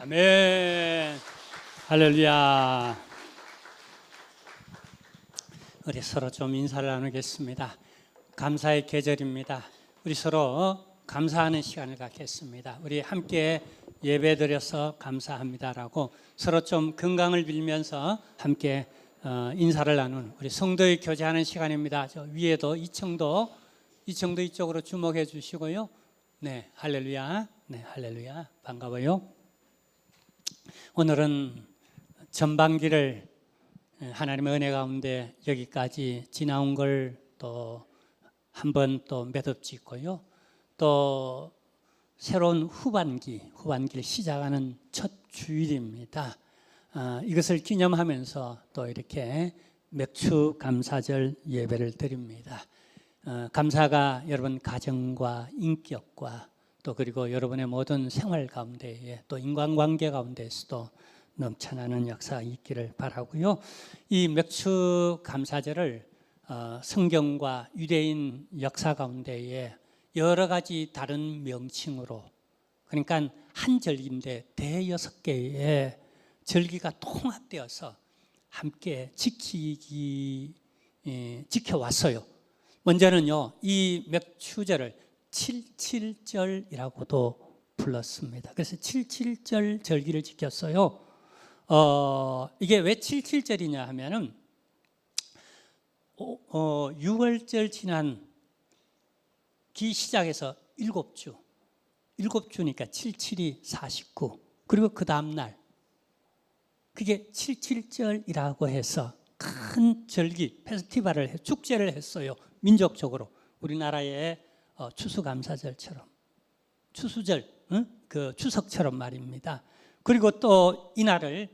아멘. 할렐루야. 우리 서로 좀 인사를 나누겠습니다. 감사의 계절입니다. 우리 서로 감사하는 시간을 갖겠습니다. 우리 함께 예배드려서 감사합니다라고 서로 좀 건강을 빌면서 함께 인사를 나누는 우리 성도의 교제하는 시간입니다. 저 위에도 2층도 이쪽으로 주목해 주시고요. 네, 할렐루야. 네, 할렐루야. 반가워요. 오늘은 전반기를 하나님의 은혜 가운데 여기까지 지나온 걸 또 한 번 또 매듭짓고요. 또 새로운 후반기를 시작하는 첫 주일입니다. 이것을 기념하면서 또 이렇게 맥주 감사절 예배를 드립니다. 감사가 여러분 가정과 인격과 또 그리고 여러분의 모든 생활 가운데에 또 인간관계 가운데에서도 넘쳐나는 역사가 있기를 바라고요. 이 맥주 감사절을 성경과 유대인 역사 가운데에 여러 가지 다른 명칭으로, 그러니까 한 절기인데 대여섯 개의 절기가 통합되어서 함께 지켜왔어요. 먼저는요, 이 맥주절을 77절이라고도 불렀습니다. 그래서 77절 절기를 지켰어요. 이게 왜 77절이냐 하면은 6월절 지난 기 시작해서 7주니까 77이 49, 그리고 그 다음날 그게 77절이라고 해서 큰 절기, 페스티벌을 축제를 했어요. 민족적으로 우리나라의 추수감사절처럼, 추수절, 그 추석처럼 말입니다. 그리고 또 이날을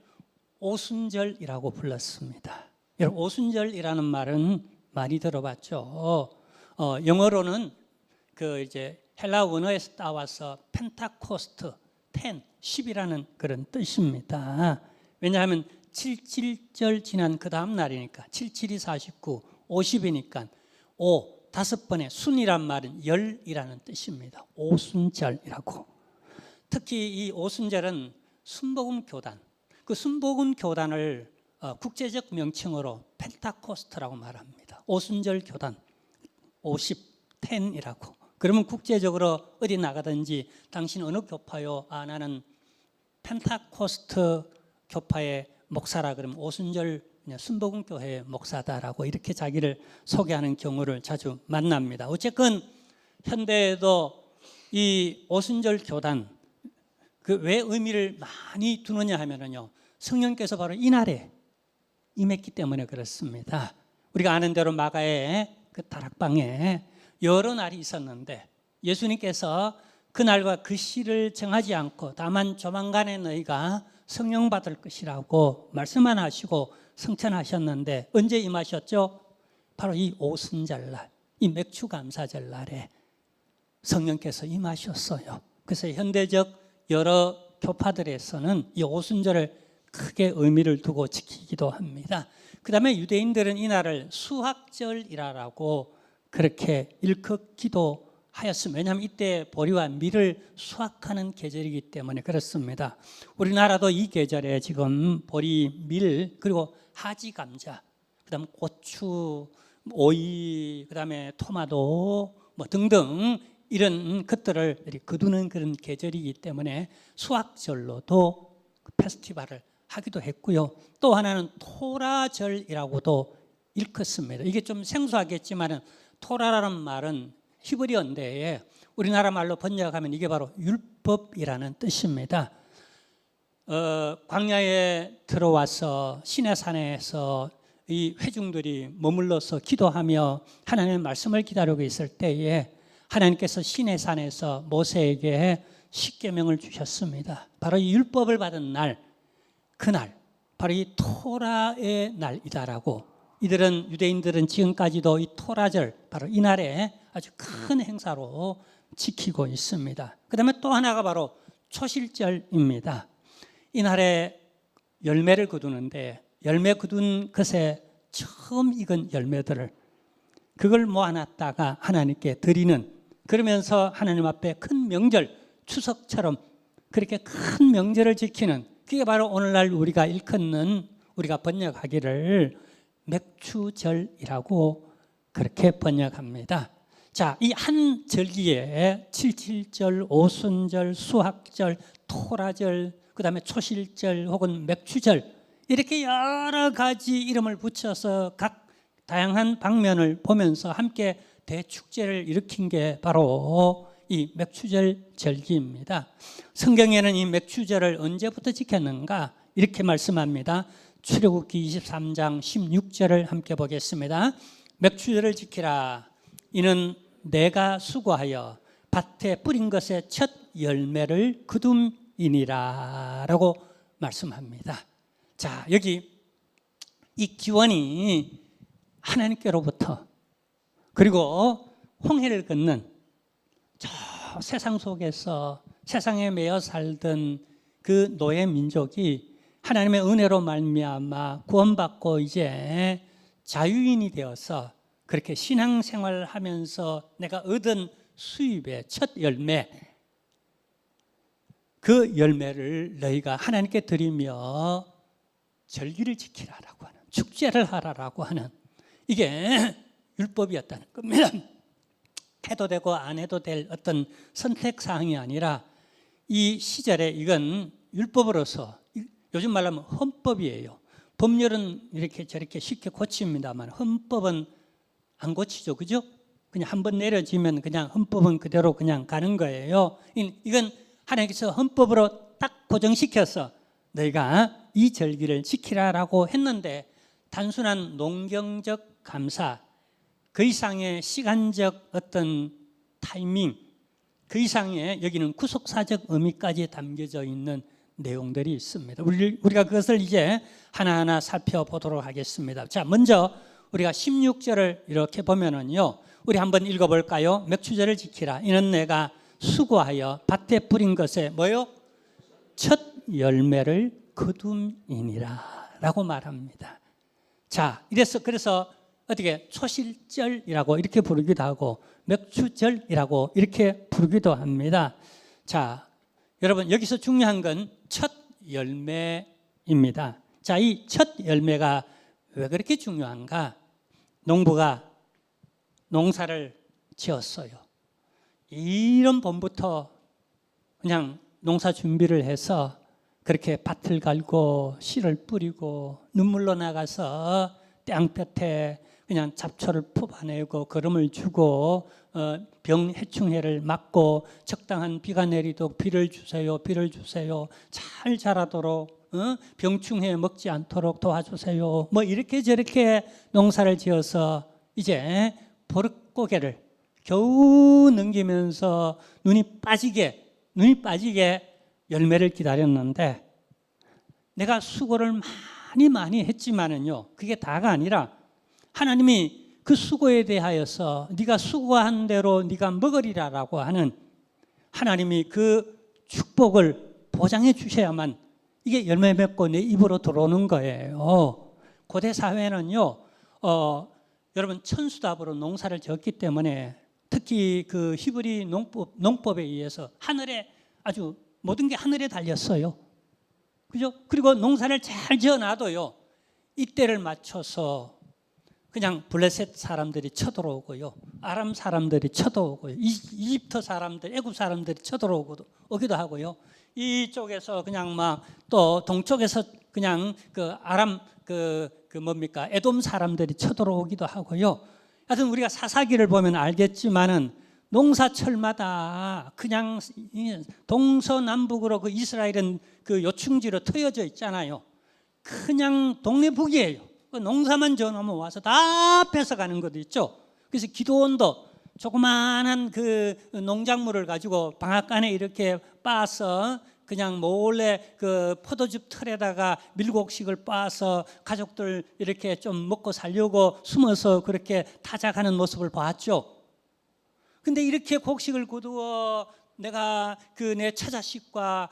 오순절이라고 불렀습니다. 여러분, 오순절이라는 말은 많이 들어봤죠. 영어로는 그 이제 헬라 원어에서 따와서 펜타코스트, 10이라는 그런 뜻입니다. 왜냐하면 77절 지난 그 다음 날이니까 77이 49, 50이니까 5번의 순이란 말은 열이라는 뜻입니다. 오순절이라고. 특히 이 오순절은 순복음교단, 그 순복음교단을 국제적 명칭으로 펜타코스트라고 말합니다. 오순절 교단, 10이라고. 그러면 국제적으로 어디 나가든지 당신 어느 교파요? 나는 펜타코스트 교파의 목사라 그러면 오순절 순복음교회 목사다라고 이렇게 자기를 소개하는 경우를 자주 만납니다. 어쨌건 현대에도 이 오순절 교단, 그 왜 의미를 많이 두느냐 하면은요, 성령께서 바로 이날에 임했기 때문에 그렇습니다. 우리가 아는 대로 마가의 그 다락방에 여러 날이 있었는데 예수님께서 그 날과 그 시를 정하지 않고 다만 조만간에 너희가 성령 받을 것이라고 말씀만 하시고 성천하셨는데 언제 임하셨죠? 바로 이 오순절 날, 이 맥주 감사절 날에 성령께서 임하셨어요. 그래서 현대적 여러 교파들에서는 이 오순절을 크게 의미를 두고 지키기도 합니다. 그 다음에 유대인들은 이날을 수확절이라고 그렇게 일컫기도 하였습니다. 왜냐하면 이때 보리와 밀을 수확하는 계절이기 때문에 그렇습니다. 우리나라도 이 계절에 지금 보리, 밀, 그리고 하지 감자, 그 다음 고추, 오이, 그 다음에 토마토 뭐 등등 이런 것들을 거두는 그런 계절이기 때문에 수확절로도 페스티벌을 하기도 했고요. 또 하나는 토라절이라고도 일컫습니다. 이게 좀 생소하겠지만 토라라는 말은 히브리어인데 우리나라 말로 번역하면 이게 바로 율법이라는 뜻입니다. 광야에 들어와서 시내산에서 이 회중들이 머물러서 기도하며 하나님의 말씀을 기다리고 있을 때에 하나님께서 시내산에서 모세에게 십계명을 주셨습니다. 바로 이 율법을 받은 날, 그날 바로 이 토라의 날이다라고 이들은, 유대인들은 지금까지도 이 토라절, 바로 이 날에 아주 큰 행사로 지키고 있습니다. 그 다음에 또 하나가 바로 초실절입니다. 이 날에 열매를 거두는데 열매 거둔 것에 처음 익은 열매들을 그걸 모아놨다가 하나님께 드리는, 그러면서 하나님 앞에 큰 명절, 추석처럼 그렇게 큰 명절을 지키는, 그게 바로 오늘날 우리가 일컫는, 우리가 번역하기를 맥추절이라고 그렇게 번역합니다. 자, 이 한 절기에 칠칠절, 오순절, 수학절, 토라절, 그 다음에 초실절 혹은 맥추절, 이렇게 여러 가지 이름을 붙여서 각 다양한 방면을 보면서 함께 대축제를 일으킨 게 바로 이 맥추절 절기입니다. 성경에는 이 맥추절을 언제부터 지켰는가 이렇게 말씀합니다. 출애굽기 23장 16절을 함께 보겠습니다. 맥추절을 지키라. 이는 내가 수고하여 밭에 뿌린 것의 첫 열매를 거둠이니라 라고 말씀합니다. 자, 여기 이 기원이 하나님께로부터, 그리고 홍해를 건넌 저 세상 속에서 세상에 매여 살던 그 노예 민족이 하나님의 은혜로 말미암아 구원받고 이제 자유인이 되어서 그렇게 신앙생활을 하면서 내가 얻은 수입의 첫 열매, 그 열매를 너희가 하나님께 드리며 절기를 지키라라고 하는, 축제를 하라라고 하는, 이게 율법이었다는 겁니다. 해도 되고 안 해도 될 어떤 선택사항이 아니라 이 시절에 이건 율법으로서, 요즘 말하면 헌법이에요. 법률은 이렇게 저렇게 쉽게 고칩니다만 헌법은 안 고치죠, 그죠? 그냥 한번 내려지면 그냥 헌법은 그대로 그냥 가는 거예요. 이건 하나님께서 헌법으로 딱 고정시켜서 너희가 이 절기를 지키라라고 했는데, 단순한 농경적 감사, 그 이상의 시간적 어떤 타이밍, 그 이상의 여기는 구속사적 의미까지 담겨져 있는 내용들이 있습니다. 우리가 그것을 이제 하나하나 살펴보도록 하겠습니다. 자, 먼저 우리가 16절을 이렇게 보면은요, 우리 한번 읽어볼까요? 맥추절을 지키라. 이는 내가 수고하여 밭에 뿌린 것에 뭐요? 첫 열매를 거둠이니라 라고 말합니다. 자, 그래서 어떻게 초실절이라고 이렇게 부르기도 하고 맥추절이라고 이렇게 부르기도 합니다. 자, 여러분, 여기서 중요한 건 첫 열매입니다. 자, 이 첫 열매가 왜 그렇게 중요한가? 농부가 농사를 지었어요. 이런 봄부터 그냥 농사 준비를 해서 그렇게 밭을 갈고 씨를 뿌리고 눈물로 나가서 땅볕에 그냥 잡초를 뽑아내고 거름을 주고 병 해충해를 막고 적당한 비가 내리도록 비를 주세요, 비를 주세요, 잘 자라도록 병충해 먹지 않도록 도와주세요. 뭐 이렇게 저렇게 농사를 지어서 이제 보릿고개를 겨우 넘기면서 눈이 빠지게 열매를 기다렸는데, 내가 수고를 많이 했지만은요, 그게 다가 아니라 하나님이 그 수고에 대하여서 네가 수고한 대로 네가 먹으리라라고 하는 하나님이 그 축복을 보장해 주셔야만 이게 열매 맺고 내 입으로 들어오는 거예요. 고대 사회는요, 여러분 천수답으로 농사를 지었기 때문에, 특히 그 히브리 농법에 의해서 하늘에 아주 모든 게 하늘에 달렸어요. 그죠? 그리고 농사를 잘 지어놔도요, 이때를 맞춰서 그냥 블레셋 사람들이 쳐들어오고요, 아람 사람들이 쳐들어오고요, 이집트 사람들, 애굽 사람들이 쳐들어오기도 하고요, 이쪽에서 그냥 막 또 동쪽에서 그냥 그 아람 뭡니까 에돔 사람들이 쳐들어오기도 하고요. 하여튼 우리가 사사기를 보면 알겠지만은 농사철마다 그냥 동서남북으로 그 이스라엘은 그 요충지로 트여져 있잖아요. 그냥 동네북이에요. 농사만 지어놓으면 와서 다 뺏어가는 것도 있죠. 그래서 기도원도 조그마한 그 농작물을 가지고 방앗간에 이렇게 빻아서 그냥 몰래 그 포도즙 틀에다가 밀곡식을 빻아서 가족들 이렇게 좀 먹고 살려고 숨어서 그렇게 타작하는 모습을 봤죠. 근데 이렇게 곡식을 거두어 내가 그 내 처자식과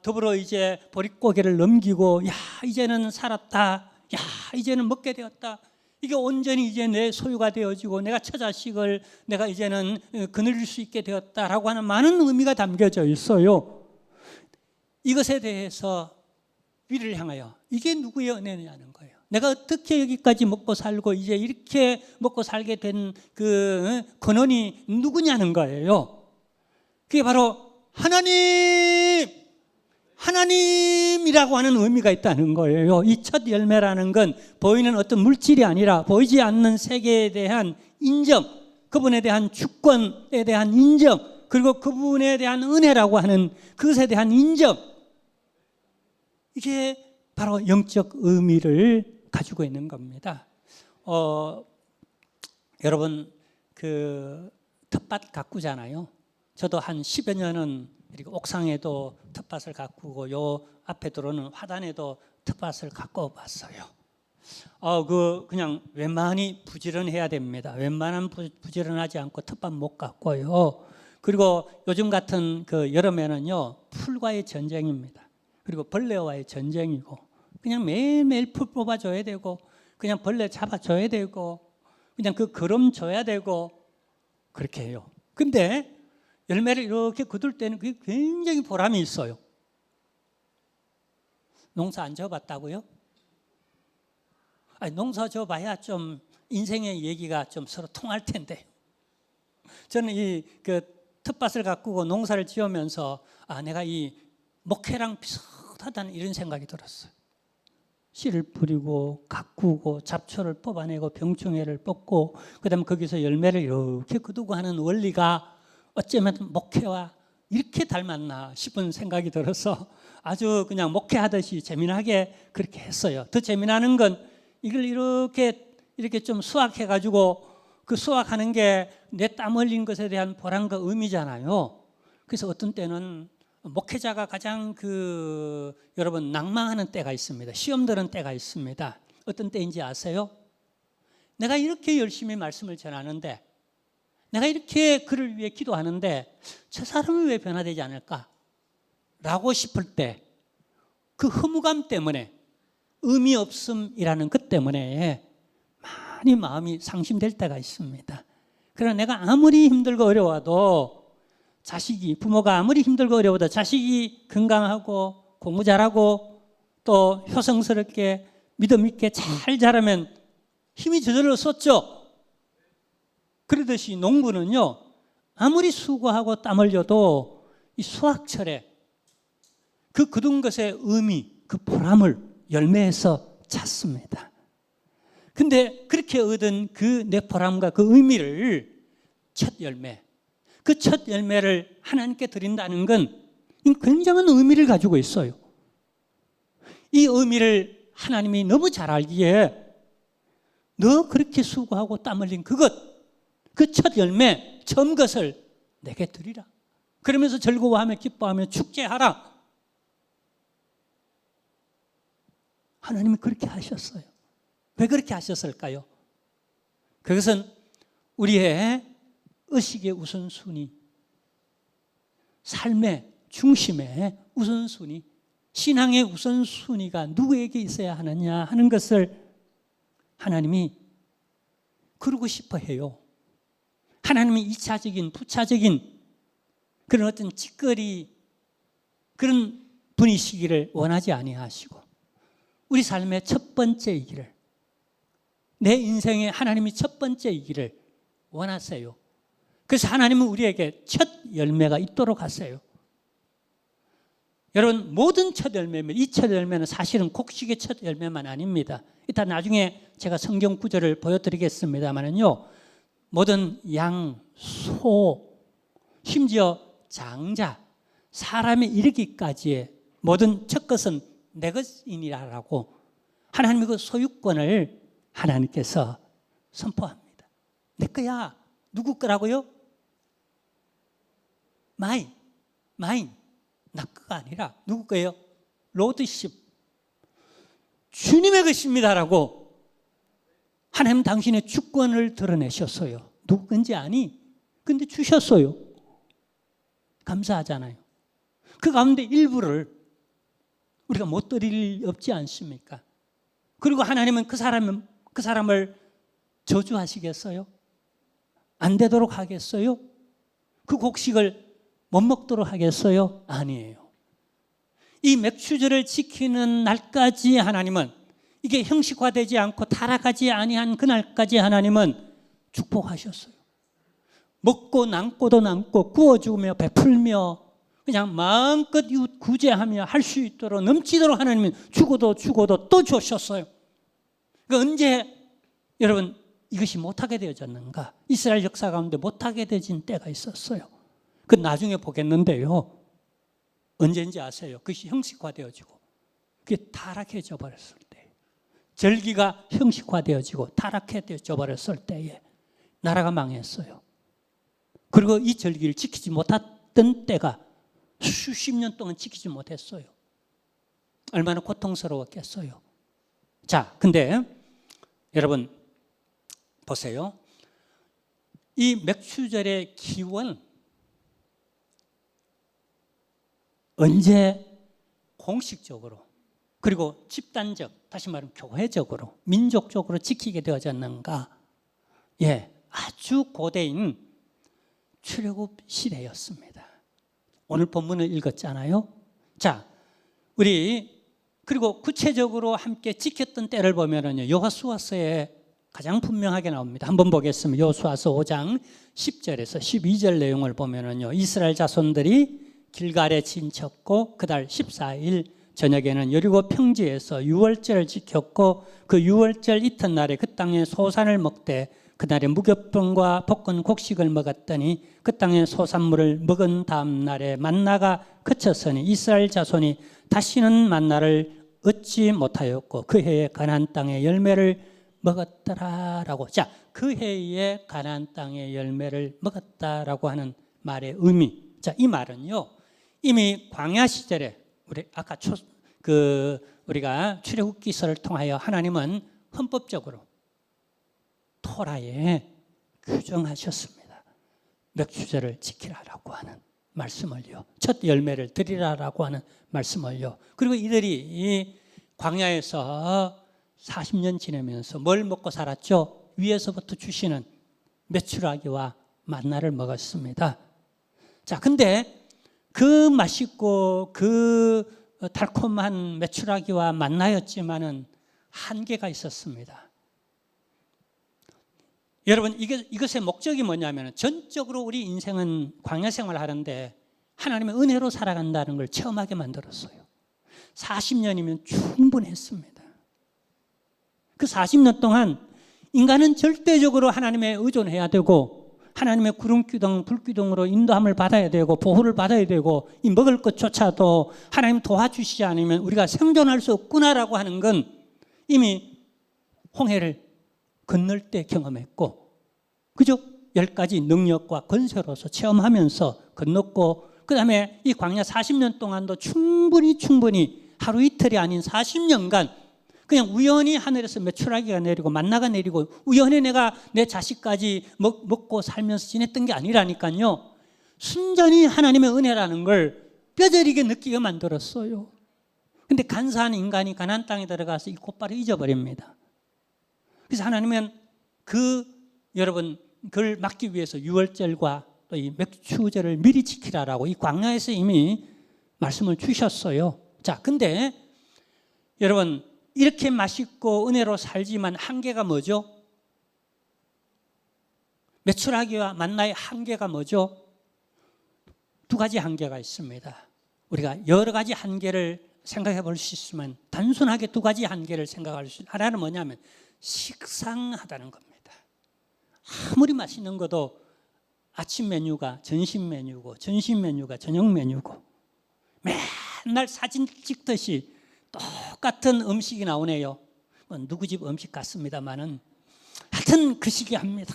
더불어 이제 보릿고개를 넘기고, 야 이제는 살았다, 야 이제는 먹게 되었다, 이게 온전히 이제 내 소유가 되어지고 내가 처자식을 내가 이제는 거느릴 수 있게 되었다라고 하는 많은 의미가 담겨져 있어요. 이것에 대해서 위를 향하여 이게 누구의 은혜냐는 거예요. 내가 어떻게 여기까지 먹고 살고 이제 이렇게 먹고 살게 된 그 근원이 누구냐는 거예요. 그게 바로 하나님이라고 하는 의미가 있다는 거예요. 이 첫 열매라는 건 보이는 어떤 물질이 아니라 보이지 않는 세계에 대한 인정, 그분에 대한 주권에 대한 인정, 그리고 그분에 대한 은혜라고 하는 그것에 대한 인정, 이게 바로 영적 의미를 가지고 있는 겁니다. 여러분 그 텃밭 가꾸잖아요. 저도 한 10여 년은 이렇게 옥상에도 텃밭을 가꾸고 요 앞에 들어오는 화단에도 텃밭을 가꿔 봤어요. 그냥 웬만히 부지런해야 됩니다. 웬만하면 부지런하지 않고 텃밭 못 가꿔요. 그리고 요즘 같은 그 여름에는요, 풀과의 전쟁입니다. 그리고 벌레와의 전쟁이고, 그냥 매일매일 풀 뽑아줘야 되고, 그냥 벌레 잡아줘야 되고, 그냥 그 거름 줘야 되고, 그렇게 해요. 근데 열매를 이렇게 거둘 때는 그게 굉장히 보람이 있어요. 농사 안 지어봤다고요? 아니, 농사 지어봐야 좀 인생의 얘기가 좀 서로 통할 텐데. 저는 이 그 텃밭을 가꾸고 농사를 지으면서 내가 이 목회랑 비슷하다는 이런 생각이 들었어요. 씨를 뿌리고 가꾸고 잡초를 뽑아내고 병충해를 뽑고 그다음에 거기서 열매를 이렇게 거두고 하는 원리가 어쩌면 목회와 이렇게 닮았나 싶은 생각이 들어서 아주 그냥 목회하듯이 재미나게 그렇게 했어요. 더 재미나는 건 이걸 이렇게 좀 수확해가지고 그 수확하는 게 내 땀 흘린 것에 대한 보람과 의미잖아요. 그래서 어떤 때는 목회자가 가장 여러분 낭망하는 때가 있습니다. 시험 드는 때가 있습니다. 어떤 때인지 아세요? 내가 이렇게 열심히 말씀을 전하는데, 내가 이렇게 그를 위해 기도하는데 저 사람은 왜 변화되지 않을까? 라고 싶을 때 그 허무감 때문에, 의미 없음이라는 것 때문에 많이 마음이 상심될 때가 있습니다. 그러나 내가 아무리 힘들고 어려워도 부모가 아무리 힘들고 어려워도 자식이 건강하고 공부 잘하고 또 효성스럽게 믿음 있게 잘 자라면 힘이 저절로 솟죠. 그러듯이 농부는요, 아무리 수고하고 땀 흘려도 이 수확철에 그 거둔 것의 의미, 그 보람을 열매에서 찾습니다. 근데 그렇게 얻은 그 내 보람과 그 의미를 첫 열매, 그 첫 열매를 하나님께 드린다는 건 굉장한 의미를 가지고 있어요. 이 의미를 하나님이 너무 잘 알기에 너 그렇게 수고하고 땀 흘린 그 첫 열매, 처음 것을 내게 드리라. 그러면서 즐거워하며 기뻐하며 축제하라. 하나님이 그렇게 하셨어요. 왜 그렇게 하셨을까요? 그것은 우리의 의식의 우선순위, 삶의 중심의 우선순위, 신앙의 우선순위가 누구에게 있어야 하느냐 하는 것을 하나님이 그러고 싶어 해요. 하나님은 2차적인, 부차적인 그런 어떤 찌꺼리 그런 분이시기를 원하지 아니하시고 우리 삶의 첫 번째이기를, 내 인생의 하나님이 첫 번째이기를 원하세요. 그래서 하나님은 우리에게 첫 열매가 있도록 하세요. 여러분, 모든 첫 열매면, 이 첫 열매는 사실은 곡식의 첫 열매만 아닙니다. 이따 나중에 제가 성경 구절을 보여드리겠습니다만은요, 모든 양, 소, 심지어 장자, 사람에 이르기까지의 모든 첫 것은 내 것이니라라고 하나님의 그 소유권을 하나님께서 선포합니다. 내 거야. 누구 거라고요? 마인. 나 거가 아니라 누구 거예요? 로드십. 주님의 것입니다라고 하나님 당신의 주권을 드러내셨어요. 누구 건지 아니? 근데 주셨어요. 감사하잖아요. 그 가운데 일부를 우리가 못 드릴 일 없지 않습니까? 그리고 하나님은 그 사람을 저주하시겠어요? 안 되도록 하겠어요? 그 곡식을 못 먹도록 하겠어요? 아니에요. 이 맥추절을 지키는 날까지 하나님은, 이게 형식화되지 않고 타락하지 아니한 그날까지 하나님은 축복하셨어요. 먹고 남고도 남고 구워 주며 베풀며 그냥 마음껏 이웃 구제하며 할 수 있도록 넘치도록 하나님은 주고도 또 주셨어요. 그러니까 언제 여러분 이것이 못하게 되어졌는가? 이스라엘 역사 가운데 못하게 되진 때가 있었어요. 그 나중에 보겠는데요. 언제인지 아세요? 그것이 형식화되어지고 그게 타락해져 버렸을 때, 절기가 형식화되어지고 타락해져 버렸을 때에 나라가 망했어요. 그리고 이 절기를 지키지 못했던 때가 수십 년 동안 지키지 못했어요. 얼마나 고통스러웠겠어요. 자, 근데 여러분 보세요. 이 맥추절의 기원, 언제 공식적으로 그리고 집단적, 다시 말하면 교회적으로, 민족적으로 지키게 되어졌는가? 예, 아주 고대인 출애굽 시대였습니다. 오늘 본문을 읽었잖아요. 자, 우리 그리고 구체적으로 함께 지켰던 때를 보면은요, 여호수아서에 가장 분명하게 나옵니다. 한번 보겠습니다. 여호수아서 5장 10절에서 12절 내용을 보면은요, 이스라엘 자손들이 길갈에 진쳤고 그달 14일 저녁에는 여리고 평지에서 유월절을 지켰고 그 유월절 이튿날에 그 땅에 소산을 먹되 그날에 무교병과 볶은 곡식을 먹었더니 그 땅의 소산물을 먹은 다음 날에 만나가 그쳤으니 이스라엘 자손이 다시는 만나를 얻지 못하였고 그 해에 가나안 땅의 열매를 먹었더라라고. 자, 그 해에 가나안 땅의 열매를 먹었다라고 하는 말의 의미. 자, 이 말은요, 이미 광야 시절에 우리 아까 우리가 출애굽기서를 통하여 하나님은 헌법적으로 토라에 규정하셨습니다. 맥추절을 지키라라고 하는 말씀을요, 첫 열매를 드리라라고 하는 말씀을요. 그리고 이들이 이 광야에서 40년 지내면서 뭘 먹고 살았죠? 위에서부터 주시는 메추라기와 만나를 먹었습니다. 자, 근데 그 맛있고 그 달콤한 메추라기와 만나였지만은 한계가 있었습니다. 여러분, 이것의 목적이 뭐냐면 전적으로 우리 인생은 광야 생활을 하는데 하나님의 은혜로 살아간다는 걸 체험하게 만들었어요. 40년이면 충분했습니다. 그 40년 동안 인간은 절대적으로 하나님에 의존해야 되고 하나님의 구름기둥, 불기둥으로 인도함을 받아야 되고 보호를 받아야 되고 이 먹을 것조차도 하나님 도와주시지 않으면 우리가 생존할 수 없구나라고 하는 건 이미 홍해를 건널 때 경험했고, 그죠? 10가지 능력과 건세로서 체험하면서 건넜고, 그 다음에 이 광야 40년 동안도 충분히 하루 이틀이 아닌 40년간 그냥 우연히 하늘에서 메추라기가 내리고 만나가 내리고 우연히 내가 내 자식까지 먹고 살면서 지냈던 게 아니라니까요. 순전히 하나님의 은혜라는 걸 뼈저리게 느끼게 만들었어요. 근데 간사한 인간이 가나안 땅에 들어가서 이 곧바로 잊어버립니다. 그래서 하나님은 여러분 그걸 막기 위해서 유월절과 또 이 맥추절을 미리 지키라라고 이 광야에서 이미 말씀을 주셨어요. 자, 근데 여러분 이렇게 맛있고 은혜로 살지만 한계가 뭐죠? 메추라기와 만나의 한계가 뭐죠? 두 가지 한계가 있습니다. 우리가 여러 가지 한계를 생각해 볼 수 있으면 단순하게 두 가지 한계를 생각할 수 있어요. 하나는 뭐냐면 식상하다는 겁니다. 아무리 맛있는 것도 아침 메뉴가 점심 메뉴고 점심 메뉴가 저녁 메뉴고 맨날 사진 찍듯이 똑같은 음식이 나오네요. 누구 집 음식 같습니다만은 하여튼 그 시기합니다.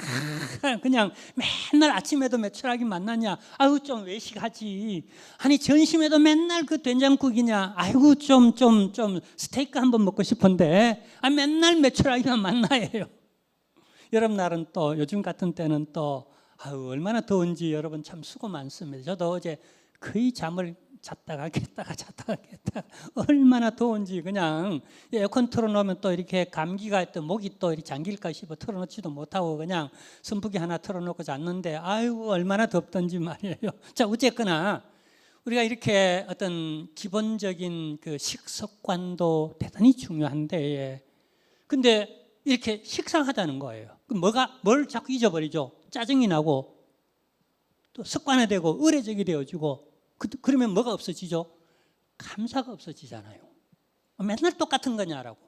그냥 맨날 아침에도 메추라기 만나냐? 아유 좀 외식하지. 아니 점심에도 맨날 그 된장국이냐? 아이고 좀 스테이크 한번 먹고 싶은데 맨날 메추라기만 만나요. 여름날은 또 요즘 같은 때는 또 아유 얼마나 더운지 여러분 참 수고 많습니다. 저도 어제 거의 잠을 잤다가 깼다가 얼마나 더운지 그냥 에어컨 틀어놓으면 또 이렇게 감기가 또 목이 또 이렇게 잠길까 싶어 틀어놓지도 못하고 그냥 선풍기 하나 틀어놓고 잤는데 아이고 얼마나 덥던지 말이에요. 자, 어쨌거나 우리가 이렇게 어떤 기본적인 그 식습관도 대단히 중요한데, 근데 이렇게 식상하다는 거예요. 그럼 뭘 자꾸 잊어버리죠? 짜증이 나고 또 습관화되고 의례적이 되어지고, 그러면 뭐가 없어지죠? 감사가 없어지잖아요. 맨날 똑같은 거냐라고.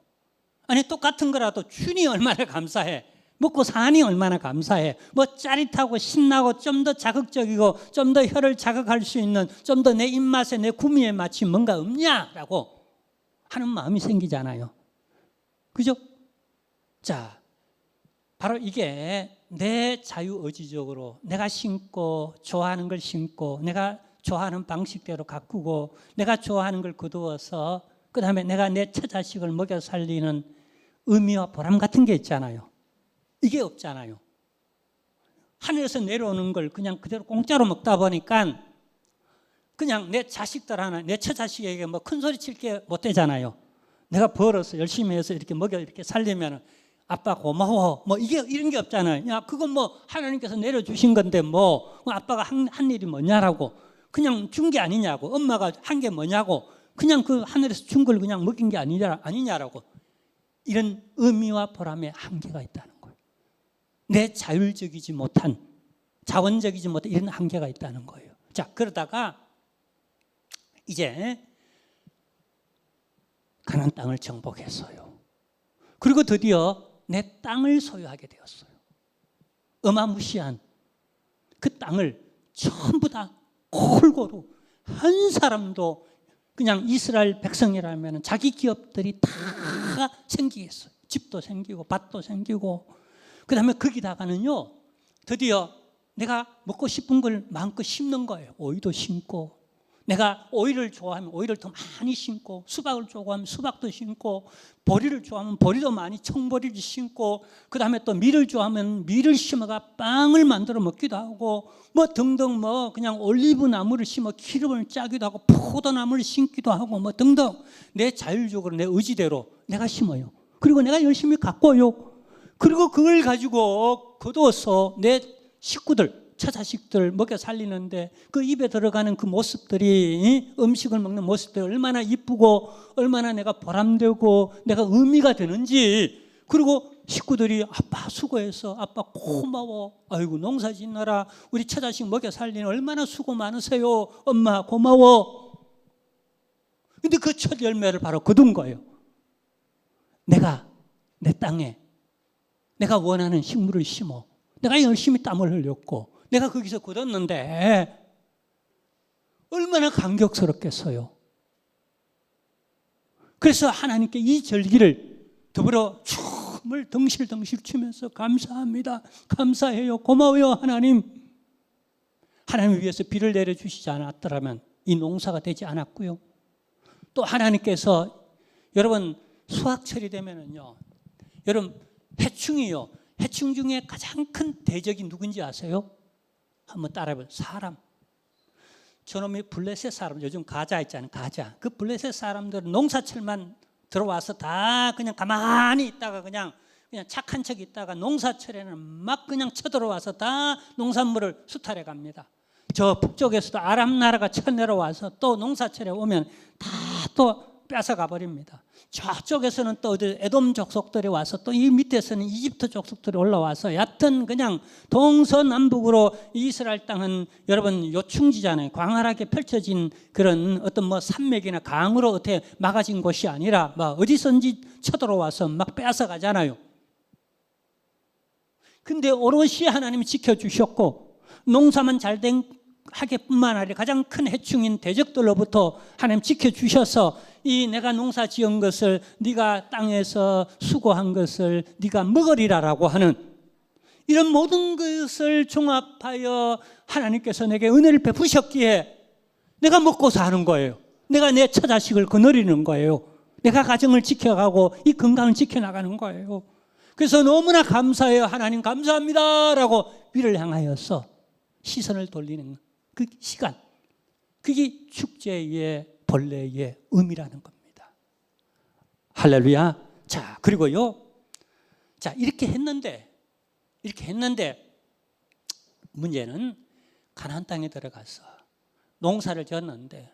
아니, 똑같은 거라도 춘이 얼마나 감사해. 먹고 사니 얼마나 감사해. 뭐 짜릿하고 신나고 좀 더 자극적이고 좀 더 혀를 자극할 수 있는, 좀 더 내 입맛에 내 구미에 맞춘 뭔가 없냐라고 하는 마음이 생기잖아요. 그죠? 자, 바로 이게 내 자유의지적으로 내가 신고 좋아하는 걸 신고 내가 좋아하는 방식대로 가꾸고 내가 좋아하는 걸 거두어서 그 다음에 내가 내 처자식을 먹여 살리는 의미와 보람 같은 게 있잖아요. 이게 없잖아요. 하늘에서 내려오는 걸 그냥 그대로 공짜로 먹다 보니까 그냥 내 자식들 하나, 내 처자식에게 뭐 큰 소리 칠 게 못 되잖아요. 내가 벌어서 열심히 해서 이렇게 먹여 이렇게 살리면 아빠 고마워 뭐 이게 이런 게 없잖아요. 야, 그건 뭐 하나님께서 내려주신 건데 뭐 아빠가 한 일이 뭐냐라고, 그냥 준 게 아니냐고, 엄마가 한 게 뭐냐고, 그냥 그 하늘에서 준 걸 그냥 먹인 게 아니냐라고. 이런 의미와 보람에 한계가 있다는 거예요. 내 자율적이지 못한, 자원적이지 못한 이런 한계가 있다는 거예요. 자, 그러다가 이제 가나안 땅을 정복했어요. 그리고 드디어 내 땅을 소유하게 되었어요. 어마무시한 그 땅을 전부 다 골고루, 한 사람도 그냥 이스라엘 백성이라면 자기 기업들이 다 생기겠어요. 집도 생기고 밭도 생기고, 그 다음에 거기다가는요 드디어 내가 먹고 싶은 걸 마음껏 심는 거예요. 오이도 심고, 내가 오이를 좋아하면 오이를 더 많이 심고, 수박을 좋아하면 수박도 심고, 보리를 좋아하면 보리도 많이 청보리를 심고, 그 다음에 또 밀을 좋아하면 밀을 심어가 빵을 만들어 먹기도 하고, 뭐 등등, 뭐 그냥 올리브 나무를 심어 기름을 짜기도 하고, 포도나무를 심기도 하고, 뭐 등등 내 자율적으로 내 의지대로 내가 심어요. 그리고 내가 열심히 가꿔요. 그리고 그걸 가지고 거두어서 내 식구들, 처자식들 먹여 살리는데 그 입에 들어가는 그 모습들이, 음식을 먹는 모습들이 얼마나 이쁘고 얼마나 내가 보람되고 내가 의미가 되는지, 그리고 식구들이 아빠 수고해서, 아빠 고마워, 아이고 농사 짓느라 우리 처자식 먹여 살리는 얼마나 수고 많으세요, 엄마 고마워. 근데 그 첫 열매를 바로 거둔 거예요. 내가 내 땅에 내가 원하는 식물을 심어 내가 열심히 땀을 흘렸고 내가 거기서 거뒀는데 얼마나 감격스럽겠어요. 그래서 하나님께 이 절기를 더불어 춤을 덩실덩실 추면서 감사합니다, 감사해요, 고마워요 하나님. 하나님 위해서 비를 내려주시지 않았더라면 이 농사가 되지 않았고요. 또 하나님께서, 여러분 수확철이 되면은요, 여러분 해충이요, 해충 중에 가장 큰 대적이 누군지 아세요? 한번 따라해보세요. 사람. 저놈이 블레셋 사람, 요즘 가자 있잖아요, 가자. 그 블레셋 사람들은 농사철만 들어와서 다 그냥 가만히 있다가 그냥 착한 척 있다가 농사철에는 막 그냥 쳐들어와서 다 농산물을 수탈해 갑니다. 저 북쪽에서도 아람 나라가 쳐내려와서 또 농사철에 오면 다 또 뺏어가 버립니다. 저쪽에서는 또 에돔 족속들이 와서 또 이 밑에서는 이집트 족속들이 올라와서, 여하튼 그냥 동서남북으로 이스라엘 땅은 여러분 요충지잖아요. 광활하게 펼쳐진 그런 어떤 뭐 산맥이나 강으로 어떻게 막아진 곳이 아니라 막 어디선지 쳐들어와서 막 뺏어가잖아요. 근데 오롯이 하나님이 지켜주셨고, 농사만 잘된 하게뿐만 아니라 가장 큰 해충인 대적들로부터 하나님 지켜주셔서 이 내가 농사 지은 것을, 네가 땅에서 수고한 것을 네가 먹으리라라고 하는 이런 모든 것을 종합하여 하나님께서 내게 은혜를 베푸셨기에 내가 먹고 사는 거예요. 내가 내 처자식을 거느리는 거예요. 내가 가정을 지켜가고 이 건강을 지켜나가는 거예요. 그래서 너무나 감사해요, 하나님 감사합니다 라고 위를 향하여서 시선을 돌리는 그 시간, 그게 축제의 본래의 의미라는 겁니다. 할렐루야. 자, 그리고요, 자 이렇게 했는데 문제는 가나안 땅에 들어가서 농사를 지었는데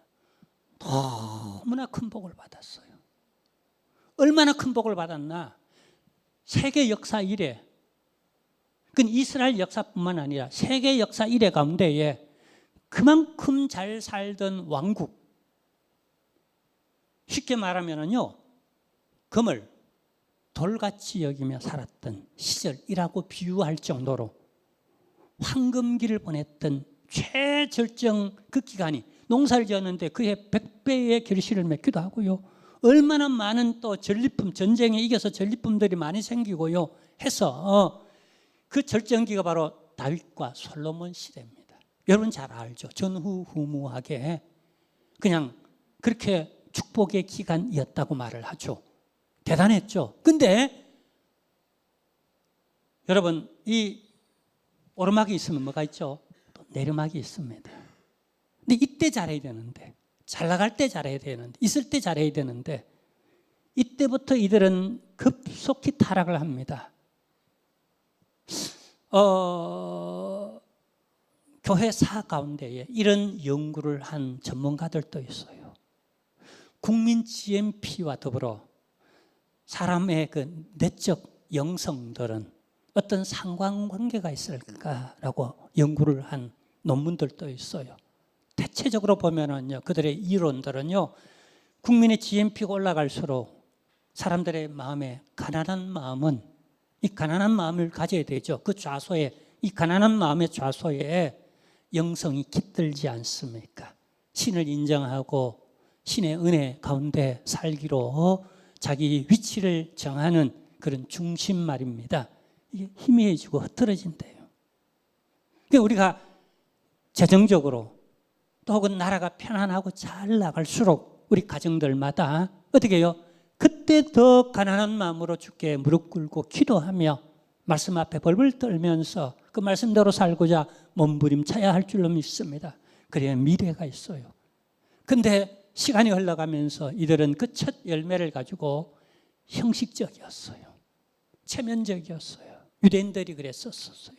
너무나 큰 복을 받았어요. 얼마나 큰 복을 받았나? 세계 역사 이래, 그건 이스라엘 역사뿐만 아니라 세계 역사 이래 가운데에 그만큼 잘 살던 왕국, 쉽게 말하면요, 금을 돌같이 여기며 살았던 시절이라고 비유할 정도로 황금기를 보냈던 최절정 그 기간이, 농사를 지었는데 그해 100배의 결실을 맺기도 하고요, 얼마나 많은 또 전리품, 전쟁에 이겨서 전리품들이 많이 생기고요 해서 그 절정기가 바로 다윗과 솔로몬 시대입니다. 여러분 잘 알죠? 전후후무하게 그냥 그렇게 축복의 기간이었다고 말을 하죠. 대단했죠. 근데 여러분, 이 오르막이 있으면 뭐가 있죠? 또 내리막이 있습니다. 근데 이때 잘해야 되는데, 잘 나갈 때 잘해야 되는데, 있을 때 잘해야 되는데, 이때부터 이들은 급속히 타락을 합니다. 교회사 가운데에 이런 연구를 한 전문가들도 있어요. 국민 GMP와 더불어 사람의 그 내적 영성들은 어떤 상관관계가 있을까라고 연구를 한 논문들도 있어요. 대체적으로 보면은요, 그들의 이론들은요, 국민의 GMP가 올라갈수록 사람들의 마음에 가난한 마음은, 이 가난한 마음을 가져야 되죠. 그 좌소에, 이 가난한 마음의 좌소에 영성이 깃들지 않습니까? 신을 인정하고 신의 은혜 가운데 살기로 자기 위치를 정하는 그런 중심 말입니다. 이게 희미해지고 흐트러진대요. 그러니까 우리가 재정적으로 또 혹은 나라가 편안하고 잘 나갈수록 우리 가정들마다 어떻게 해요? 그때 더 가난한 마음으로 주께 무릎 꿇고 기도하며 말씀 앞에 벌벌 떨면서 그 말씀대로 살고자 몸부림쳐야 할 줄로 믿습니다. 그래야 미래가 있어요. 근데 시간이 흘러가면서 이들은 그 첫 열매를 가지고 형식적이었어요. 체면적이었어요. 유대인들이 그랬었어요.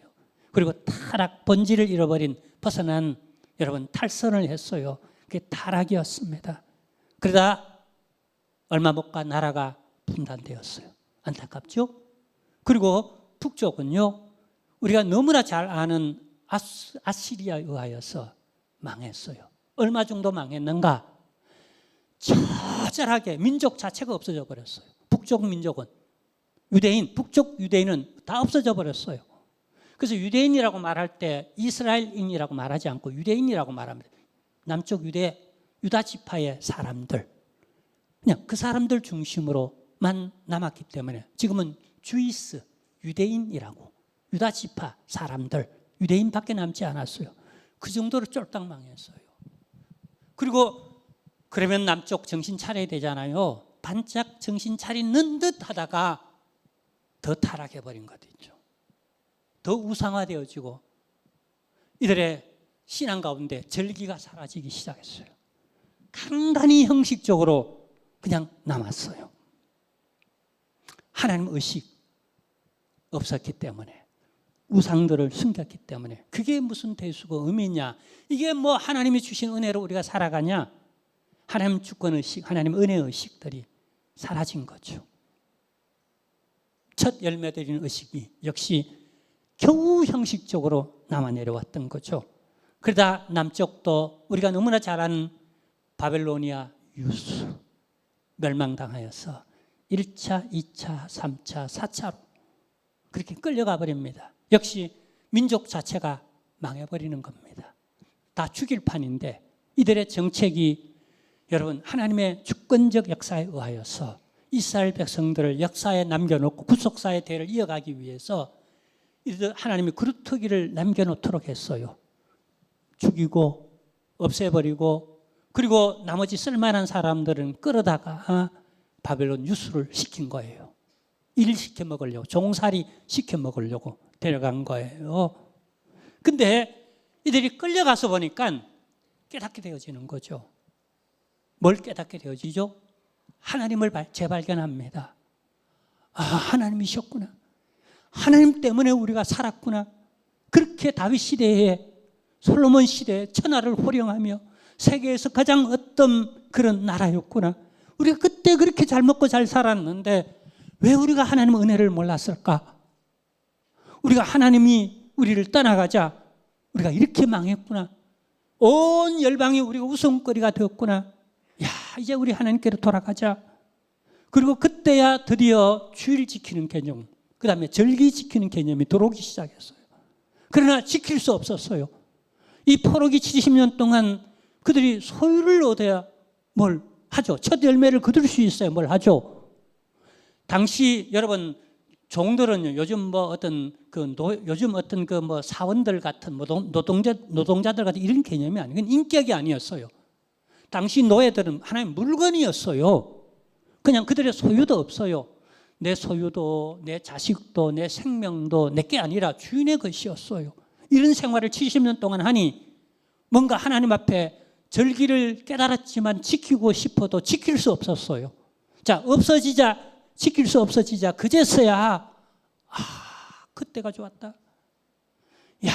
그리고 타락, 본질을 잃어버린, 벗어난, 여러분 탈선을 했어요. 그게 타락이었습니다. 그러다 얼마 못 가 나라가 분단되었어요. 안타깝죠? 그리고 북쪽은요, 우리가 너무나 잘 아는 아시리아에 의하여서 망했어요. 얼마 정도 망했는가? 처절하게 민족 자체가 없어져 버렸어요. 북쪽 민족은, 유대인, 북쪽 유대인은 다 없어져 버렸어요. 그래서 유대인이라고 말할 때 이스라엘인이라고 말하지 않고 유대인이라고 말합니다. 남쪽 유다 지파의 사람들, 그냥 그 사람들 중심으로만 남았기 때문에 지금은 주이스, 유대인이라고, 유다 지파 사람들, 유대인밖에 남지 않았어요. 그 정도로 쫄딱 망했어요. 그리고 그러면 남쪽 정신 차려야 되잖아요. 반짝 정신 차리는 듯 하다가 더 타락해버린 것도 있죠. 더 우상화되어지고 이들의 신앙 가운데 절기가 사라지기 시작했어요. 간간히 형식적으로 그냥 남았어요. 하나님 의식 없었기 때문에, 우상들을 숨겼기 때문에. 그게 무슨 대수고 의미냐? 이게 뭐 하나님이 주신 은혜로 우리가 살아가냐? 하나님 주권의식, 하나님 은혜의식들이 사라진 거죠. 첫 열매들인 의식이 역시 겨우 형식적으로 남아 내려왔던 거죠. 그러다 남쪽도 우리가 너무나 잘 아는 바벨로니아 유수 멸망당하여서 1차, 2차, 3차, 4차로 그렇게 끌려가 버립니다. 역시 민족 자체가 망해버리는 겁니다. 다 죽일 판인데 이들의 정책이 여러분 하나님의 주권적 역사에 의하여서 이스라엘 백성들을 역사에 남겨놓고 구속사의 대를 이어가기 위해서 이들 하나님이 그루터기를 남겨놓도록 했어요. 죽이고 없애버리고 그리고 나머지 쓸만한 사람들은 끌어다가 바벨론 유수를 시킨 거예요. 일 시켜 먹으려고, 종살이 시켜 먹으려고 데려간 거예요. 근데 이들이 끌려가서 보니까 깨닫게 되어지는 거죠. 뭘 깨닫게 되어지죠? 하나님을 재발견합니다. 아, 하나님이셨구나. 하나님 때문에 우리가 살았구나. 그렇게 다윗 시대에, 솔로몬 시대에 천하를 호령하며 세계에서 가장 어떤 그런 나라였구나. 우리가 그때 그렇게 잘 먹고 잘 살았는데 왜 우리가 하나님 은혜를 몰랐을까? 우리가 하나님이 우리를 떠나가자 우리가 이렇게 망했구나. 온 열방이 우리가 웃음거리가 되었구나. 야, 이제 우리 하나님께로 돌아가자. 그리고 그때야 드디어 주일 지키는 개념, 그 다음에 절기 지키는 개념이 들어오기 시작했어요. 그러나 지킬 수 없었어요. 이 포로기 70년 동안 그들이 소유를 얻어야 뭘 하죠. 첫 열매를 거둘 수 있어야 뭘 하죠. 당시 여러분 종들은요, 요즘 요즘 어떤 사원들 같은 노동자들 같은 이런 개념이 아니에요. 그건 인격이 아니었어요. 당시 노예들은 하나의 물건이었어요. 그냥 그들의 소유도 없어요. 내 소유도, 내 자식도, 내 생명도 내게 아니라 주인의 것이었어요. 이런 생활을 70년 동안 하니 뭔가 하나님 앞에 절기를 깨달았지만 지키고 싶어도 지킬 수 없었어요. 자, 지킬 수 없어지자 그제서야 그때가 좋았다. 야,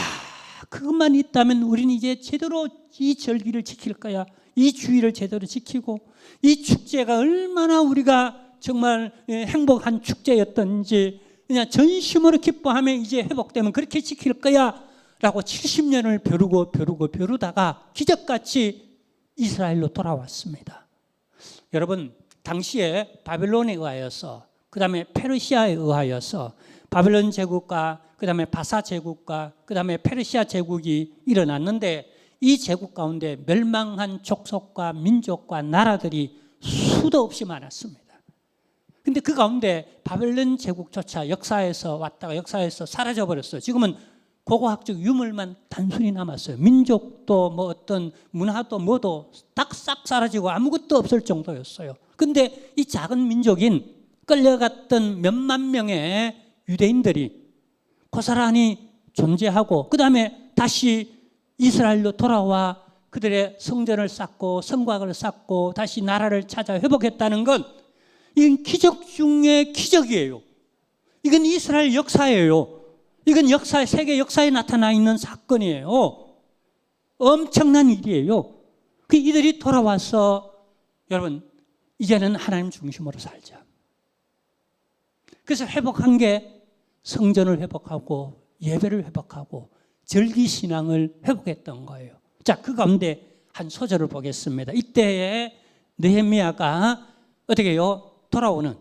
그것만 있다면 우리는 이제 제대로 이 절기를 지킬 거야. 이 주의를 제대로 지키고 이 축제가 얼마나 우리가 정말 행복한 축제였던지 그냥 전심으로 기뻐하며 이제 회복되면 그렇게 지킬 거야 라고 70년을 벼르다가 기적같이 이스라엘로 돌아왔습니다. 여러분, 당시에 바벨론에 의하여서 그 다음에 페르시아에 의하여서 바벨론 제국과 그 다음에 바사 제국과 그 다음에 페르시아 제국이 일어났는데 이 제국 가운데 멸망한 족속과 민족과 나라들이 수도 없이 많았습니다. 근데 그 가운데 바벨론 제국조차 역사에서 왔다가 역사에서 사라져버렸어요. 지금은 고고학적 유물만 단순히 남았어요. 민족도 어떤 문화도 뭐도 싹 사라지고 아무것도 없을 정도였어요. 근데 이 작은 민족인 끌려갔던 몇만 명의 유대인들이 고스란히 존재하고 그 다음에 다시 이스라엘로 돌아와 그들의 성전을 쌓고 성곽을 쌓고 다시 나라를 찾아 회복했다는 건 이건 기적 중의 기적이에요. 이건 이스라엘 역사예요. 이건 세계 역사에 나타나 있는 사건이에요. 엄청난 일이에요. 이들이 돌아와서 여러분 이제는 하나님 중심으로 살자. 그래서 회복한 게 성전을 회복하고 예배를 회복하고 절기신앙을 회복했던 거예요. 자, 그 가운데 한 소절을 보겠습니다. 이때에 느헤미야가 어떻게 해요? 돌아오는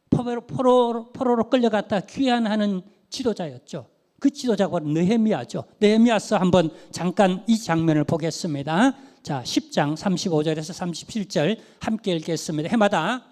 포로로 끌려갔다 귀환하는 지도자였죠. 그 지도자가 느헤미야죠. 느헤미야서 한번 잠깐 이 장면을 보겠습니다. 자, 10장 35절에서 37절 함께 읽겠습니다. 해마다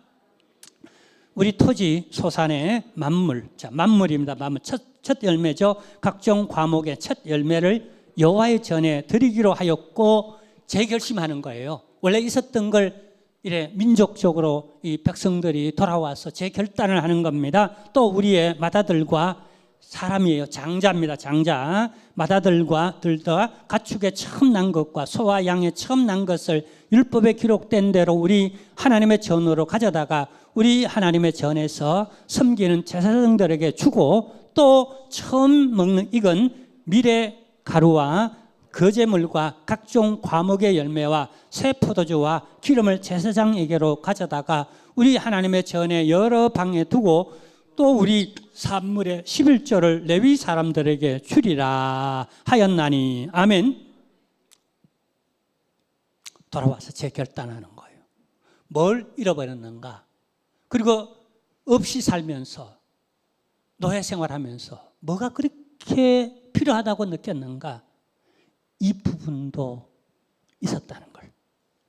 우리 토지 소산의 만물, 자, 만물입니다. 만물 첫 열매죠. 각종 과목의 첫 열매를 여호와의 전에 드리기로 하였고 재결심하는 거예요. 원래 있었던 걸 이래 민족적으로 이 백성들이 돌아와서 재결단을 하는 겁니다. 또 우리의 맏아들과 사람이에요. 장자입니다. 장자. 맏아들과 들과 가축의 처음 난 것과 소와 양의 처음 난 것을 율법에 기록된 대로 우리 하나님의 전으로 가져다가 우리 하나님의 전에서 섬기는 제사장들에게 주고 또 처음 먹는 익은 미래 가루와 거제물과 각종 과목의 열매와 새 포도주와 기름을 제사장에게로 가져다가 우리 하나님의 전에 여러 방에 두고 또 우리 산물의 11조를 레위 사람들에게 주리라 하였나니. 아멘. 돌아와서 재결단하는 거예요. 뭘 잃어버렸는가? 그리고 없이 살면서 노예 생활하면서 뭐가 그렇게 필요하다고 느꼈는가? 이 부분도 있었다는 걸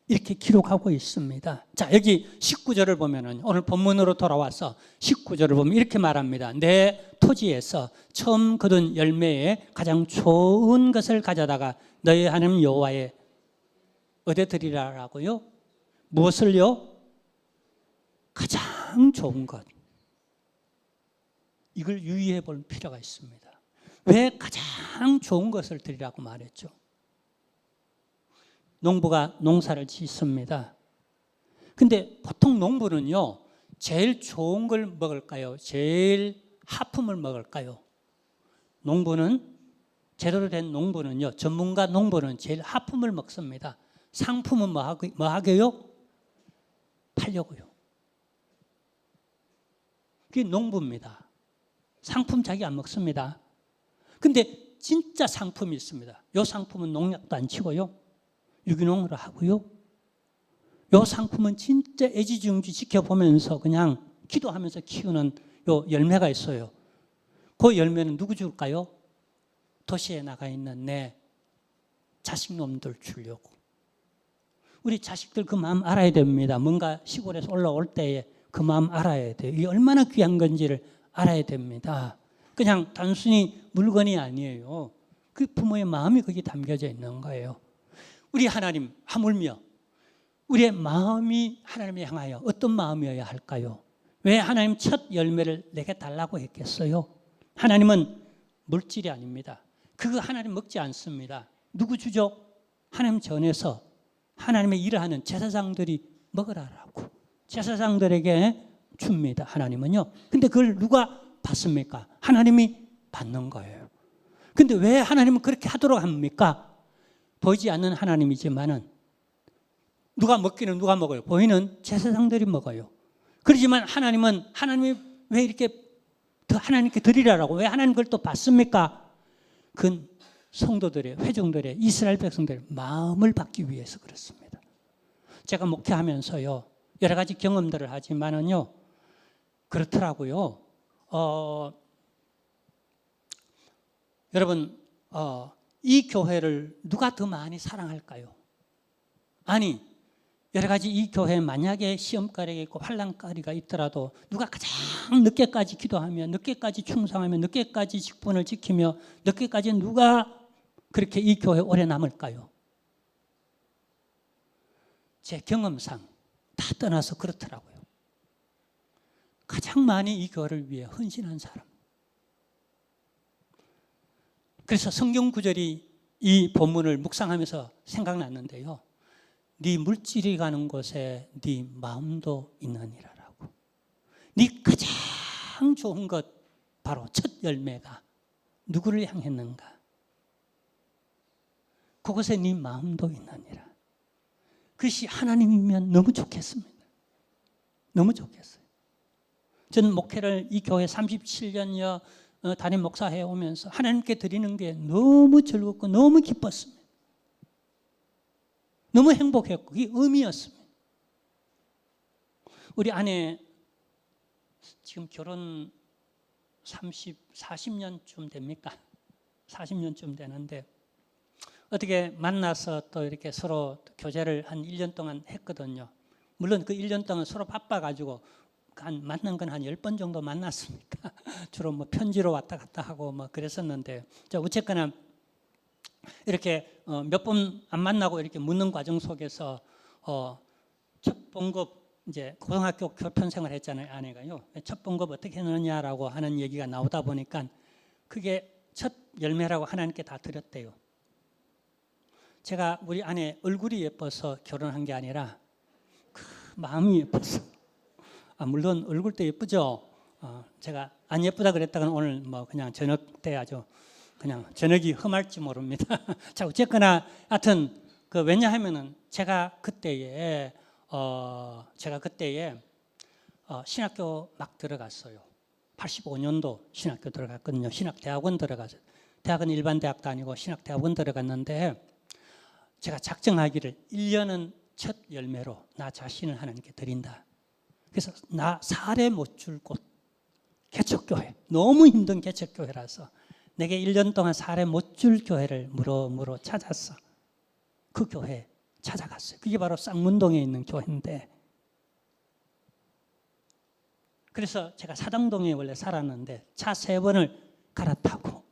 이렇게 기록하고 있습니다. 자, 여기 19절을 보면은 오늘 본문으로 돌아와서 19절을 보면 이렇게 말합니다. 내 토지에서 처음 거둔 열매에 가장 좋은 것을 가져다가 너희 하나님 여호와의 어디 드리라라고요? 무엇을요? 가장 좋은 것. 이걸 유의해 볼 필요가 있습니다. 왜 가장 좋은 것을 드리라고 말했죠? 농부가 농사를 짓습니다. 근데 보통 농부는요, 제일 좋은 걸 먹을까요? 제일 하품을 먹을까요? 제대로 된 농부는요, 전문가 농부는 제일 하품을 먹습니다. 상품은 뭐 하게요? 팔려고요. 그게 농부입니다. 상품 자기 안 먹습니다. 근데 진짜 상품이 있습니다. 요 상품은 농약도 안 치고요. 유기농으로 하고요. 요 상품은 진짜 애지중지 지켜보면서 그냥 기도하면서 키우는 요 열매가 있어요. 그 열매는 누구 줄까요? 도시에 나가 있는 내 자식놈들 주려고. 우리 자식들 그 마음 알아야 됩니다. 뭔가 시골에서 올라올 때에 그 마음 알아야 돼요. 이게 얼마나 귀한 건지를 알아야 됩니다. 그냥 단순히 물건이 아니에요. 그 부모의 마음이 거기에 담겨져 있는 거예요. 우리 하나님 하물며 우리의 마음이 하나님을 향하여 어떤 마음이어야 할까요? 왜 하나님 첫 열매를 내게 달라고 했겠어요? 하나님은 물질이 아닙니다. 그거 하나님 먹지 않습니다. 누구 주죠? 하나님 전에서 하나님의 일을 하는 제사장들이 먹으라라고 제사장들에게 줍니다. 하나님은요. 근데 그걸 누가 받습니까? 하나님이 받는 거예요. 근데 왜 하나님은 그렇게 하도록 합니까? 보이지 않는 하나님이지만은 누가 먹기는 누가 먹어요? 보이는 제사장들이 먹어요. 그렇지만 하나님이 왜 이렇게 더 하나님께 드리라고 왜 하나님 그걸 또 받습니까? 그건 성도들의 회중들의 이스라엘 백성들의 마음을 받기 위해서 그렇습니다. 제가 목회하면서요 여러 가지 경험들을 하지만은요 그렇더라고요. 여러분 이 교회를 누가 더 많이 사랑할까요? 아니 여러 가지 이 교회에 만약에 시험거리가 있고 환난거리가 있더라도 누가 가장 늦게까지 기도하며 늦게까지 충성하며 늦게까지 직분을 지키며 늦게까지 누가 그렇게 이 교회에 오래 남을까요? 제 경험상 다 떠나서 그렇더라고요. 가장 많이 이 교회를 위해 헌신한 사람. 그래서 성경 구절이 이 본문을 묵상하면서 생각났는데요. 네 물질이 가는 곳에 네 마음도 있느니라라고. 네 가장 좋은 것 바로 첫 열매가 누구를 향했는가? 그곳에 네 마음도 있느니라. 그것이 하나님이면 너무 좋겠습니다. 너무 좋겠어요. 저는 목회를 이 교회 37년여 담임 목사해 오면서 하나님께 드리는 게 너무 즐겁고 너무 기뻤습니다. 너무 행복했고 그게 의미였습니다. 우리 아내 지금 결혼 40년쯤 됩니까? 40년쯤 되는데 어떻게 만나서 또 이렇게 서로 교제를 한 1년 동안 했거든요. 물론 그 1년 동안 서로 바빠가지고 만난 건 한 10번 정도 만났으니까 주로 뭐 편지로 왔다 갔다 하고 뭐 그랬었는데 어쨌거나 이렇게 몇 번 안 만나고 이렇게 묻는 과정 속에서 첫 봉급 이제 고등학교 교편생활 했잖아요. 아내가요. 첫 봉급 어떻게 했느냐라고 하는 얘기가 나오다 보니까 그게 첫 열매라고 하나님께 다 드렸대요. 제가 우리 아내 얼굴이 예뻐서 결혼한 게 아니라 그 마음이 예뻐서. 물론 얼굴도 예쁘죠. 제가 안 예쁘다 그랬다가 오늘 뭐 그냥 저녁 때 아주 그냥 저녁이 험할지 모릅니다. 자 어쨌거나 하여튼 그 왜냐하면은 제가 그때에 신학교 막 들어갔어요. 85년도 신학교 들어갔거든요. 신학대학원 들어갔어요. 대학은 일반 대학도 아니고 신학대학원 들어갔는데 제가 작정하기를 1년은 첫 열매로 나 자신을 하나님께 드린다. 그래서 나 사례 못 줄 곳 개척교회 너무 힘든 개척교회라서 내게 1년 동안 사례 못 줄 교회를 물어 찾았어. 그 교회 찾아갔어요. 그게 바로 쌍문동에 있는 교회인데 그래서 제가 사당동에 원래 살았는데 차 3번을 갈아타고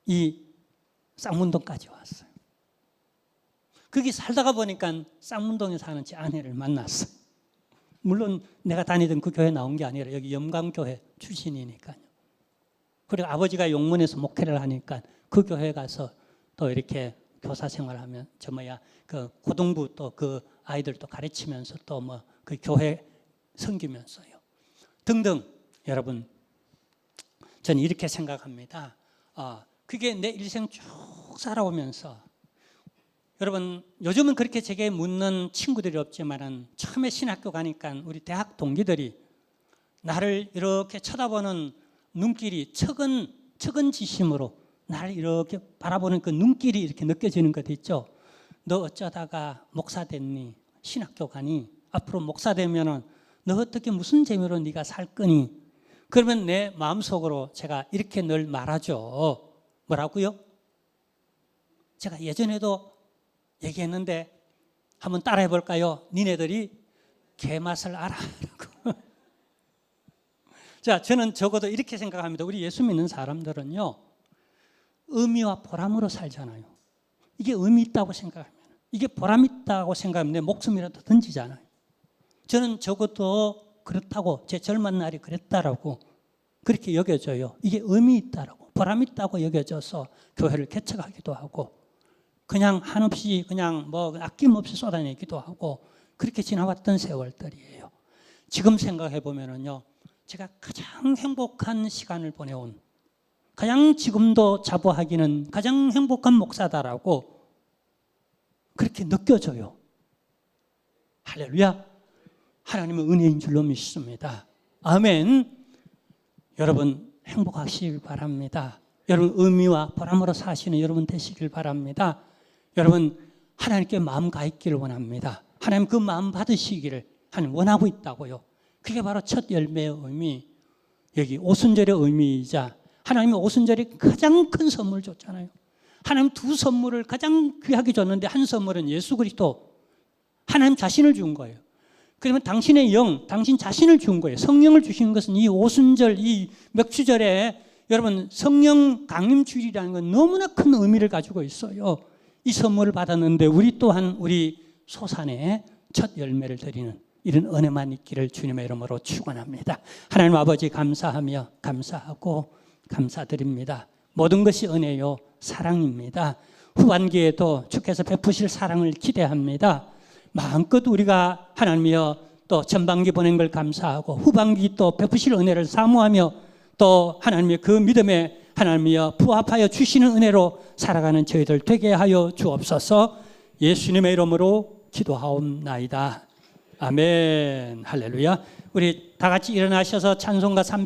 이 쌍문동까지 왔어요. 거기 살다가 보니까 쌍문동에 사는 제 아내를 만났어요. 물론 내가 다니던 그 교회 나온 게 아니라 여기 염강교회 출신이니까요. 그리고 아버지가 용문에서 목회를 하니까 그 교회 가서 또 이렇게 교사 생활하면 그 고등부 또 그 아이들도 가르치면서 또 뭐 그 교회 섬기면서요. 등등 여러분 저는 이렇게 생각합니다. 그게 내 일생 쭉 살아오면서 여러분 요즘은 그렇게 제게 묻는 친구들이 없지만은 처음에 신학교 가니까 우리 대학 동기들이 나를 이렇게 쳐다보는 눈길이 척은지심으로 나를 이렇게 바라보는 그 눈길이 이렇게 느껴지는 것 있죠. 너 어쩌다가 목사 됐니? 신학교 가니? 앞으로 목사 되면은 너 어떻게 무슨 재미로 네가 살 거니? 그러면 내 마음속으로 제가 이렇게 늘 말하죠. 뭐라고요? 제가 예전에도 얘기했는데 한번 따라해 볼까요? 니네들이 개맛을 알아. 자, 저는 적어도 이렇게 생각합니다. 우리 예수 믿는 사람들은요, 의미와 보람으로 살잖아요. 이게 의미 있다고 생각하면, 이게 보람 있다고 생각하면 내 목숨이라도 던지잖아요. 저는 적어도 그렇다고, 제 젊은 날이 그랬다라고 그렇게 여겨져요. 이게 의미 있다라고, 보람 있다고 여겨져서 교회를 개척하기도 하고, 그냥 한없이 그냥 뭐 아낌없이 쏟아내기도 하고, 그렇게 지나왔던 세월들이에요. 지금 생각해 보면은요, 제가 가장 행복한 시간을 보내온, 가장 지금도 자부하기는 가장 행복한 목사다라고 그렇게 느껴져요. 할렐루야. 하나님은 은혜인 줄로 믿습니다. 아멘. 여러분 행복하시길 바랍니다. 여러분 의미와 보람으로 사시는 여러분 되시길 바랍니다. 여러분 하나님께 마음 가 있기를 원합니다. 하나님 그 마음 받으시기를 하나님 원하고 있다고요. 그게 바로 첫 열매의 의미, 여기 오순절의 의미이자 하나님이 오순절에 가장 큰 선물을 줬잖아요. 하나님 두 선물을 가장 귀하게 줬는데 한 선물은 예수 그리스도, 하나님 자신을 준 거예요. 그러면 당신의 영, 당신 자신을 준 거예요. 성령을 주신 것은 이 오순절, 이 맥주절에 여러분 성령 강림주일이라는 건 너무나 큰 의미를 가지고 있어요. 이 선물을 받았는데 우리 또한 우리 소산에 첫 열매를 드리는 이런 은혜만 있기를 주님의 이름으로 축원합니다. 하나님 아버지 감사하며 감사하고 감사드립니다. 모든 것이 은혜요 사랑입니다. 후반기에도 주께서 베푸실 사랑을 기대합니다. 마음껏 우리가 하나님이여 또 전반기 보낸 걸 감사하고 후반기 또 베푸실 은혜를 사모하며 또 하나님의 그 믿음에 하나님이여 부합하여 주시는 은혜로 살아가는 저희들 되게 하여 주옵소서. 예수님의 이름으로 기도하옵나이다. 아멘. 할렐루야. 우리 다 같이 일어나셔서 찬송가 3